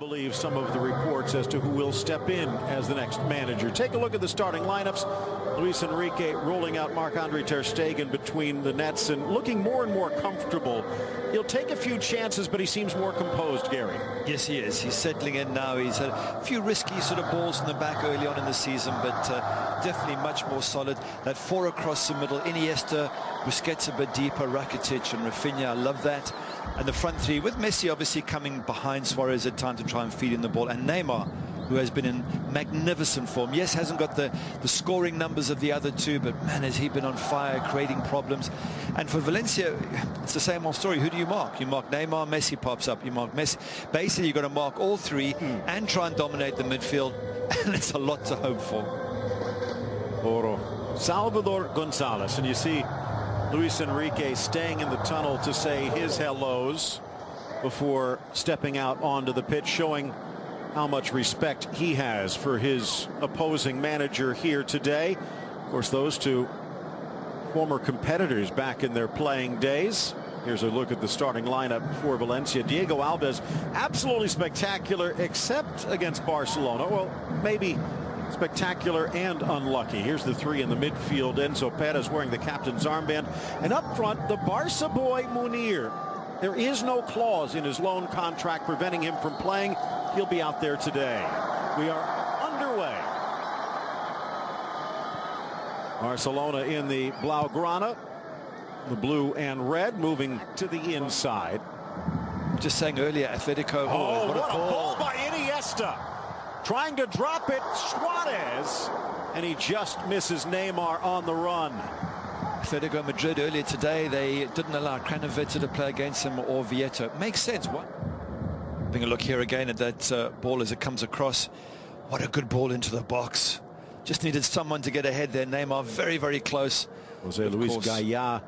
believe some of the reports as to who will step in as the next manager. Take a look at the starting lineups. Luis Enrique rolling out Marc-Andre ter Stegen between the nets and looking more and more comfortable. He'll take a few chances, but he seems more composed, Gary. Yes, he is. He's settling in now. He's had a few risky sort of balls in the back early on in the season, but definitely much more solid. That four across the middle, Iniesta, Busquets a bit deeper, Rakitic and Rafinha. I love that. And the front three with Messi obviously coming behind Suarez at time to try and feed in the ball, and Neymar, who has been in magnificent form. Yes, hasn't got the scoring numbers of the other two, but man, has he been on fire, creating problems. And for Valencia, it's the same old story. Who do you mark? You mark Neymar, Messi pops up. You mark Messi. Basically, you've got to mark all three and try and dominate the midfield, and it's a lot to hope for. Oro. Salvador Gonzalez, and you see Luis Enrique staying in the tunnel to say his hellos before stepping out onto the pitch, showing how much respect he has for his opposing manager here today. Of course, those two former competitors back in their playing days. Here's a look at the starting lineup for Valencia. Diego Alves, absolutely spectacular, except against Barcelona. Well, maybe spectacular and unlucky. Here's the three in the midfield. Enzo Perez wearing the captain's armband. And up front, the Barca boy Munir. There is no clause in his loan contract preventing him from playing. He'll be out there today. We are underway. Barcelona in the Blaugrana, the blue and red, moving to the inside. Just saying earlier, Atletico. Oh, what a ball by Iniesta. Trying to drop it, Suarez, and he just misses Neymar on the run. Atletico Madrid earlier today, they didn't allow Kranevitter to play against him or Vieto. Makes sense. What? Having a look here again at that ball as it comes across. What a good ball into the box. Just needed someone to get ahead there. Neymar very, very close. Jose Luis Gaya.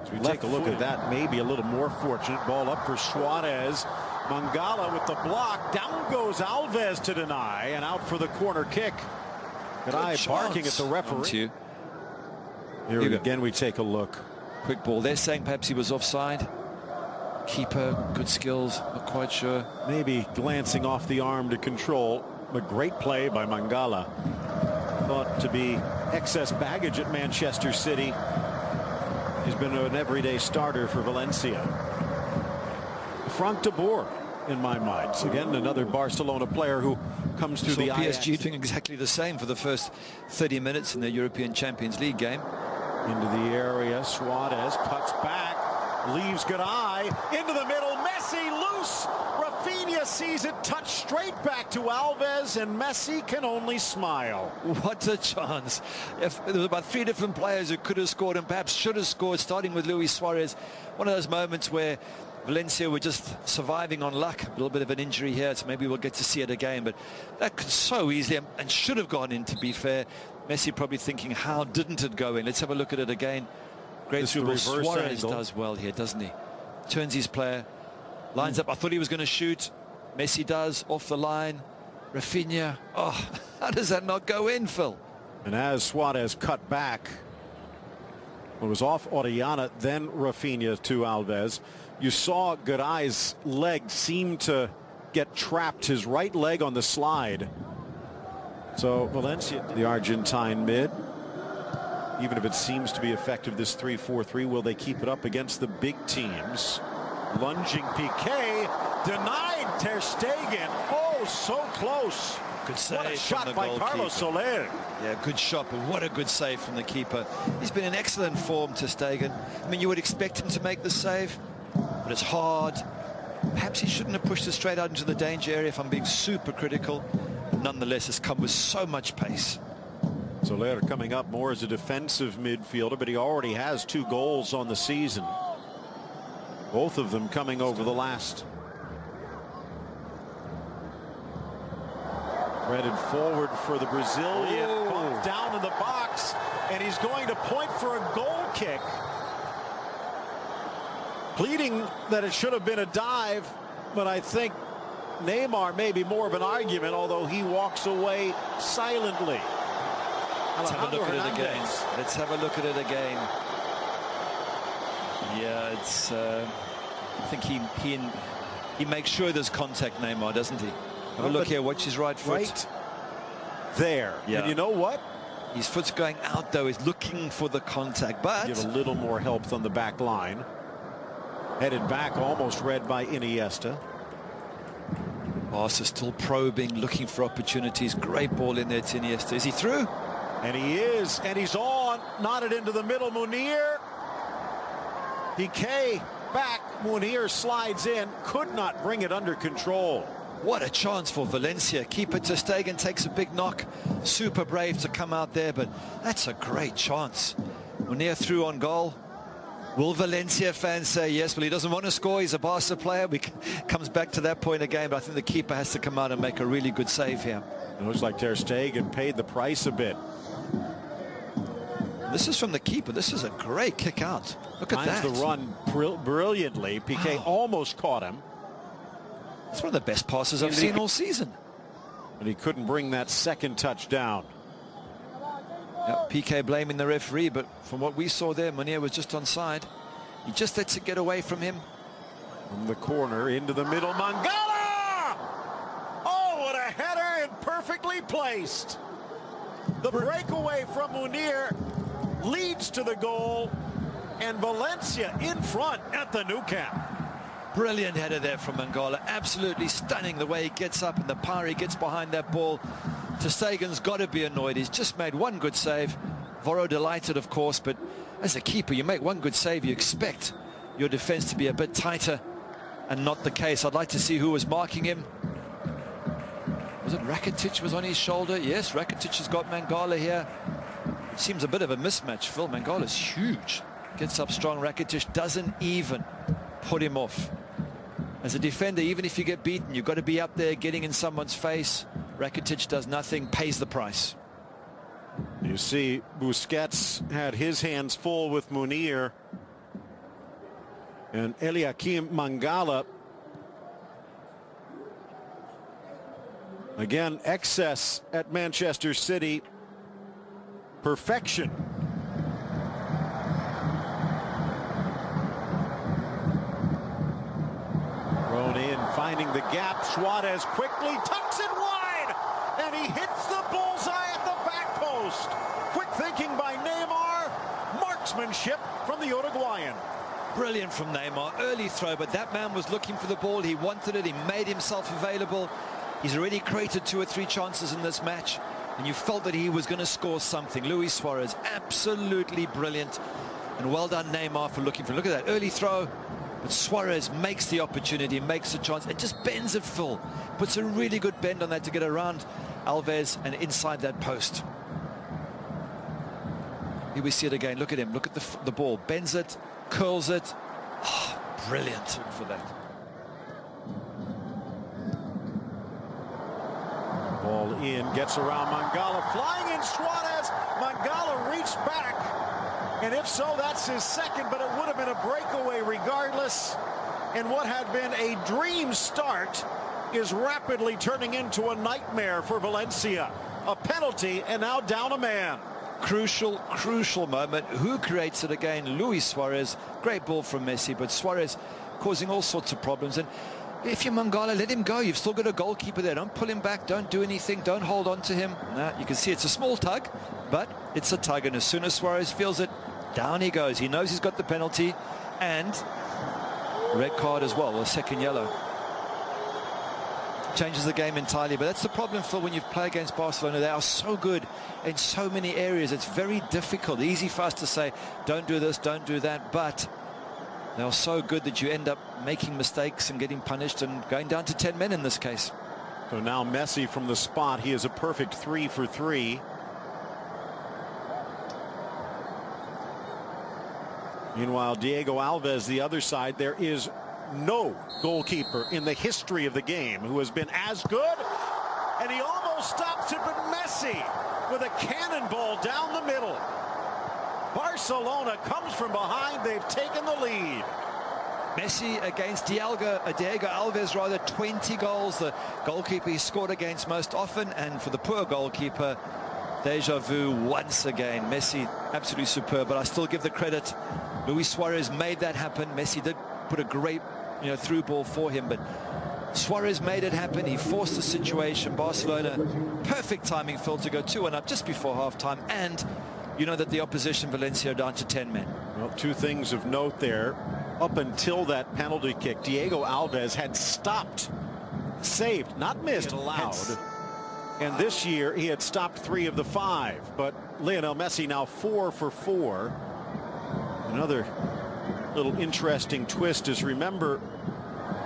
As we take a look at that, maybe a little more fortunate. Ball up for Suarez. Mangala with the block. Down goes Alves to deny, and out for the corner kick. Good eye barking at the referee. Here again we take a look. Quick ball. They're saying perhaps he was offside. Keeper, good skills, not quite sure. Maybe glancing off the arm to control. A great play by Mangala. Thought to be excess baggage at Manchester City. He's been an everyday starter for Valencia. Frank de Boer, in my mind. Again, another Barcelona player who comes through the PSG doing exactly the same for the first 30 minutes in the European Champions League game. Into the area, Suarez cuts back, leaves Garay into the middle. Messi loose. Rafinha sees it touch straight back to Alves, and Messi can only smile. What a chance. If there was about three different players who could have scored and perhaps should have scored, starting with Luis Suarez. One of those moments where Valencia were just surviving on luck. A little bit of an injury here, so maybe we'll get to see it again. But that could so easily and should have gone in, to be fair. Messi probably thinking, how didn't it go in? Let's have a look at it again. Great through ball. Suarez does well here, doesn't he? Turns his player, lines up. I thought he was going to shoot. Messi does, off the line. Rafinha. Oh, how does that not go in, Phil? And as Suarez cut back, it was off Orellana, then Rafinha to Alves. You saw Garay's leg seem to get trapped, his right leg on the slide. So Valencia, the Argentine mid, even if it seems to be effective, this 3-4-3, will they keep it up against the big teams? Lunging Piqué, denied ter Stegen. Oh, so close. Good save. What a shot by Carlos Soler. Yeah, good shot, but what a good save from the keeper. He's been in excellent form, ter Stegen. I mean, you would expect him to make the save, but it's hard. Perhaps he shouldn't have pushed it straight out into the danger area, if I'm being super critical. Nonetheless, it's come with so much pace. Soler coming up more as a defensive midfielder, but he already has 2 goals on the season. Both of them coming over the last. Threaded forward for the Brazilian. Bumped down in the box, and he's going to point for a goal kick. Pleading that it should have been a dive, but I think Neymar may be more of an argument, although he walks away silently. Let's have a look at it again. Let's have a look at it again. Yeah, it's. I think he and He makes sure there's contact, Neymar, doesn't he? Have a look here. Watch his right foot. Right there. Yeah. And you know what? His foot's going out, though. He's looking for the contact, but give a little more help on the back line. Headed back, almost read by Iniesta. Barca still probing, looking for opportunities. Great ball in there to Iniesta. Is he through? And he is, and he's on. Knotted into the middle, Munir. Piqué back. Munir slides in. Could not bring it under control. What a chance for Valencia. Keeper ter Stegen takes a big knock. Super brave to come out there, but that's a great chance. Munir through on goal. Will Valencia fans say yes? Well, he doesn't want to score. He's a Barca player. Comes back to that point again, but I think the keeper has to come out and make a really good save here. It looks like ter Stegen paid the price a bit. This is from the keeper. This is a great kick out. Look at that. The run brilliantly. Piqué almost caught him. It's one of the best passes I've seen all season. But he couldn't bring that second touch down. Yep, Piqué blaming the referee, but from what we saw there, Munir was just onside. He just lets it get away from him. From the corner into the middle, Mangala! Oh, what a header, and perfectly placed. The breakaway from Munir leads to the goal, and Valencia in front at the Nou Camp. Brilliant header there from Mangala. Absolutely stunning the way he gets up and the power he gets behind that ball. Ter Stegen's got to be annoyed. He's just made one good save. Voro delighted, of course, but as a keeper, you make one good save, you expect your defense to be a bit tighter, and not the case. I'd like to see who was marking him. Was it Rakitic was on his shoulder? Yes, Rakitic has got Mangala here. It seems a bit of a mismatch, Phil. Mangala's huge. Gets up strong. Rakitic doesn't even put him off. As a defender, even if you get beaten, you've got to be up there getting in someone's face. Rakitic does nothing, pays the price. You see Busquets had his hands full with Munir. And Eliakim Mangala. Again, excess at Manchester City. Perfection. Thrown in, finding the gap. Suarez quickly tucks it wide, and he hits the bullseye at the back post. Quick thinking by Neymar. Marksmanship from the Uruguayan. Brilliant from Neymar. Early throw, but that man was looking for the ball. He wanted it. He made himself available. He's already created 2 or 3 chances in this match, and you felt that he was going to score something. Luis Suarez, absolutely brilliant. And well done, Neymar, for looking for. Look at that early throw. But Suarez makes the opportunity, makes the chance, and just bends it full. Puts a really good bend on that to get around Alves and inside that post. Here we see it again. Look at him. Look at the ball. Bends it, curls it. Oh, brilliant for that. Ball in, gets around Mangala. Flying in Suarez. Mangala reached back. And if so, that's his second, but it would have been a breakaway regardless. And what had been a dream start is rapidly turning into a nightmare for Valencia. A penalty, and now down a man. Crucial moment. Who creates it again? Luis Suarez. Great ball from Messi, but Suarez causing all sorts of problems. And if you're Mangala, let him go. You've still got a goalkeeper there. Don't pull him back. Don't do anything. Don't hold on to him. Nah, you can see it's a small tug, but it's a tug. And as soon as Suarez feels it, down he goes. He knows he's got the penalty and red card as well, a second yellow. Changes the game entirely, but that's the problem, Phil, when you play against Barcelona. They are so good in so many areas. It's very difficult. Easy for us to say, don't do this, don't do that, but they are so good that you end up making mistakes and getting punished and going down to 10 men in this case. So now Messi from the spot. He is a perfect 3 for 3. Meanwhile, Diego Alves, the other side, there is no goalkeeper in the history of the game who has been as good. And he almost stops it, but Messi with a cannonball down the middle. Barcelona comes from behind. They've taken the lead. Messi against Diego Alves, rather, 20 goals. The goalkeeper he scored against most often, and for the poor goalkeeper, deja vu once again. Messi absolutely superb, but I still give the credit. Luis Suarez made that happen. Messi did put a great through ball for him, but Suarez made it happen. He forced the situation. Barcelona, perfect timing, Phil, to go 2-1 up just before halftime, and you know that the opposition, Valencia, are down to 10 men. Well, two things of note there. Up until that penalty kick, Diego Alves had stopped, saved, not missed, allowed. And this year he had stopped 3 of the 5. But Lionel Messi now 4 for 4. Another little interesting twist is, remember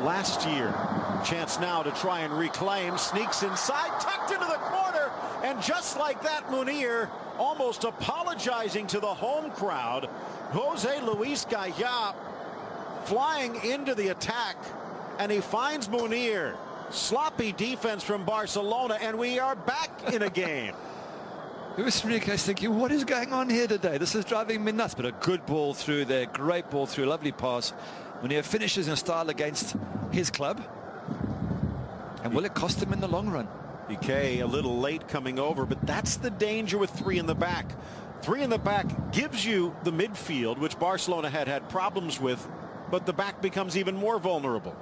last year, chance now to try and reclaim, sneaks inside, tucked into the corner, and just like that, Munir almost apologizing to the home crowd. Jose Luis Gaya flying into the attack, and he finds Munir. Sloppy defense from Barcelona, and we are back in a game. Luis Enrique's thinking, what is going on here today? This is driving me nuts. But a good ball through there, great ball through, lovely pass. Munir finishes in style against his club. And will it cost him in the long run? Piqué a little late coming over, but that's the danger with 3 in the back. 3 in the back gives you the midfield, which Barcelona had problems with, but the back becomes even more vulnerable.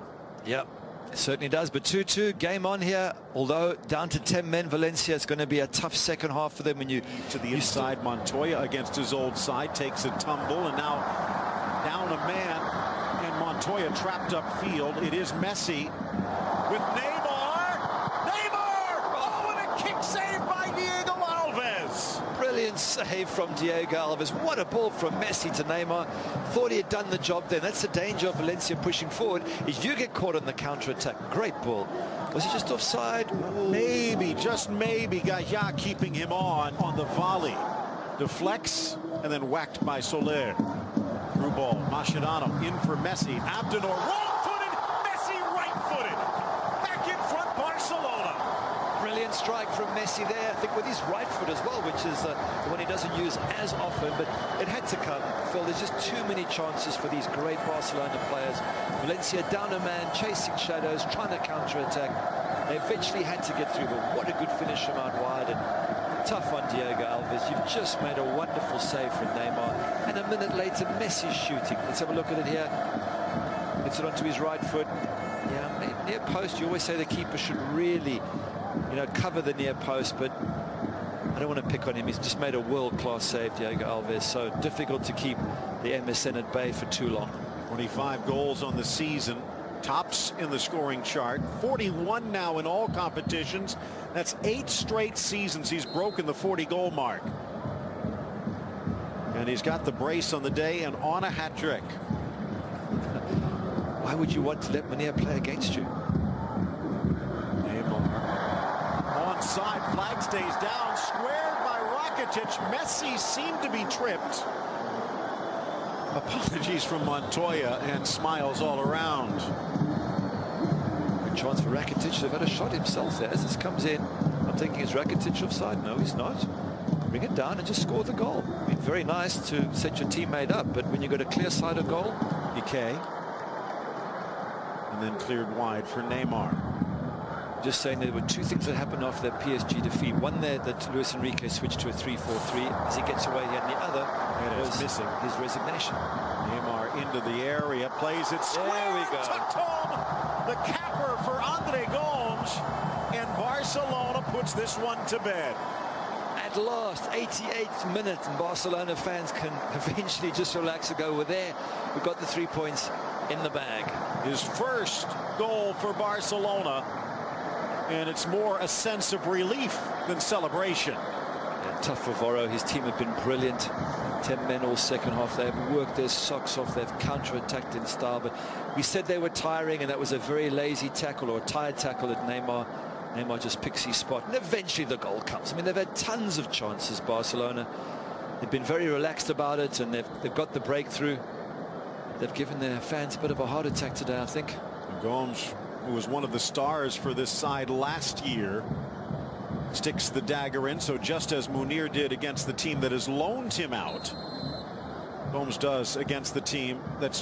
Yep, it certainly does. But 2-2, game on here. Although down to 10 men, Valencia, it's going to be a tough second half for them. When you to the inside, Montoya against his old side takes a tumble, and now down a man, and Montoya trapped upfield. It is Messi with Neymar. Oh, and a kick saved by Diego Alves. Brilliant save from Diego Alves. What a ball from Messi to Neymar. Thought he had done the job then. That's the danger of Valencia pushing forward, is you get caught on the counter-attack. Great ball. Was he just offside? Maybe, just maybe. Gaya keeping him on the volley. Deflects and then whacked by Soler. Through ball. Mascherano in for Messi. Abdenor wrong-footed. Messi right-footed. Back in front, Barcelona. Brilliant strike from Messi there, I think, with his right foot as well, which is the one he doesn't use as often, but it had to come. Phil, there's just too many chances for these great Barcelona players. Valencia down a man, chasing shadows, trying to counter-attack. They eventually had to get through, but what a good finish from out wide, and tough on Diego Alves. You've just made a wonderful save from Neymar, and a minute later, Messi's shooting. Let's have a look at it here. Gets it onto his right foot. Yeah, near post, you always say the keeper should really cover the near post, but I don't want to pick on him. He's just made a world-class save, Diego Alves. So difficult to keep the MSN at bay for too long. 25 goals on the season, tops in the scoring chart, 41 now in all competitions. That's 8 straight seasons he's broken the 40-goal mark. And he's got the brace on the day and on a hat-trick. Why would you want to let Munir play against you? Side, flag stays down, squared by Rakitic. Messi seemed to be tripped. Apologies from Montoya, and smiles all around. Good chance for Rakitic. They've had a shot himself there as this comes in. I'm thinking, is Rakitic offside? No, he's not. Bring it down and just score the goal. I mean, very nice to set your teammate up, but when you've got a clear side of goal, Piqué. And then cleared wide for Neymar. Just saying there were 2 things that happened after that PSG defeat. One there that Luis Enrique switched to a 3-4-3 as he gets away here, and the other was missing his resignation. Neymar into the area, plays it square. There we go. Tucked home. The capper for Andre Gomes, and Barcelona puts this one to bed. At last, 88th minute, and Barcelona fans can eventually just relax and go, we're there. We've got the 3 points in the bag. His first goal for Barcelona. And it's more a sense of relief than celebration. Yeah, tough for Voro. His team have been brilliant. 10 men all second half. They've worked their socks off. They've counter-attacked in style. But we said they were tiring, and that was a very lazy tackle or a tired tackle at Neymar. Neymar just picks his spot. And eventually the goal comes. I mean, they've had tons of chances, Barcelona. They've been very relaxed about it, and they've got the breakthrough. They've given their fans a bit of a heart attack today, I think. Gomes, who was one of the stars for this side last year, sticks the dagger in. So just as Munir did against the team that has loaned him out, Gomes does against the team that's